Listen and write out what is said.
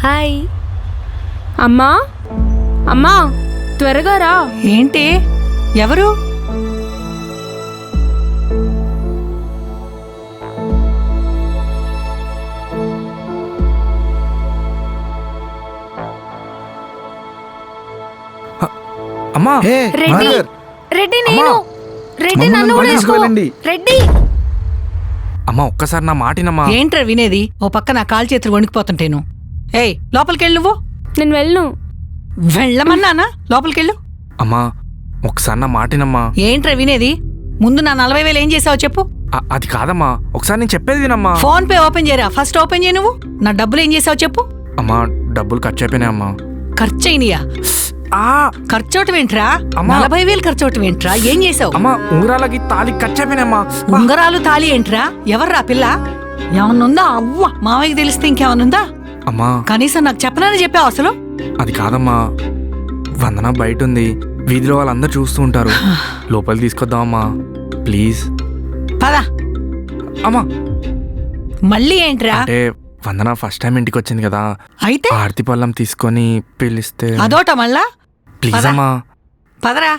Hi అమ్మా. అమ్మా త్వరగా రా. ఏంటి? ఎవరు? అమ్మా రెడ్డి రెడ్డి నేను రెడ్డి నన్ను కూడా వేసుకో. రెడ్డి అమ్మా ఒక్కసారి నా మాటినమ్మా. ఏంట్రా వినేది? ఓ పక్క నా కాలు చేతులు వణికిపోతుంటేను. ఏయ్ లోపలికెళ్ళు. నువ్వు నేను వెళ్ళను. వెళ్ళమన్నానా? లోపలికెళ్ళు. అమ్మా ఒకసారి నా మాటినమ్మా. ఏంట్రా వినేది? ముందు నా 40,000 ఏం చేసావో చెప్పు. అది కాదమ్మా, ఒకసారి నేను చెప్పేది వినమ్మా. ఫోన్ పే ఓపెన్ చేయరా. ఫస్ట్ ఓపెన్ చేయి. నువ్వు నా డబ్బులు ఏం చేసావో చెప్పు. అమ్మా డబ్బులు ఖర్చు అయిపోయినాయి అమ్మా. ఖర్చు అయినయా? ఖర్చు అవటం ఏంట్రా? 40,000 ఖర్చు అవటం ఏంట్రా? ఏం చేసావు? అమ్మా ఉంగరాలకి తాళి ఖర్చు అయిపోయినాయమ్మా. ఉంగరాలు తాళి ఏంట్రా? ఎవర్రా పిల్ల? ఏమన్నుందా? అవ్వ మావయ్యకి తెలిస్తే ఇంకేమన్నుందా? అమ్మా కనీసం నాకు చెప్పనని చెప్పావు అసలు. అది కాదమ్మా, వందన బయట ఉంది, వీధిలో వాళ్ళందరూ చూస్తూ ఉంటారు. లోపలికి తీసుకొద్దామమ్మా ప్లీజ్. పదా. అమ్మా మళ్ళీ ఏంట్రా? అంటే వందన ఫస్ట్ టైం ఇంటికి వచ్చింది కదా, అయితే ఆర్తి పళ్ళం తీసుకొని పిలిస్తే. అదోట మళ్ళా. ప్లీజ్ అమ్మా. పదరా.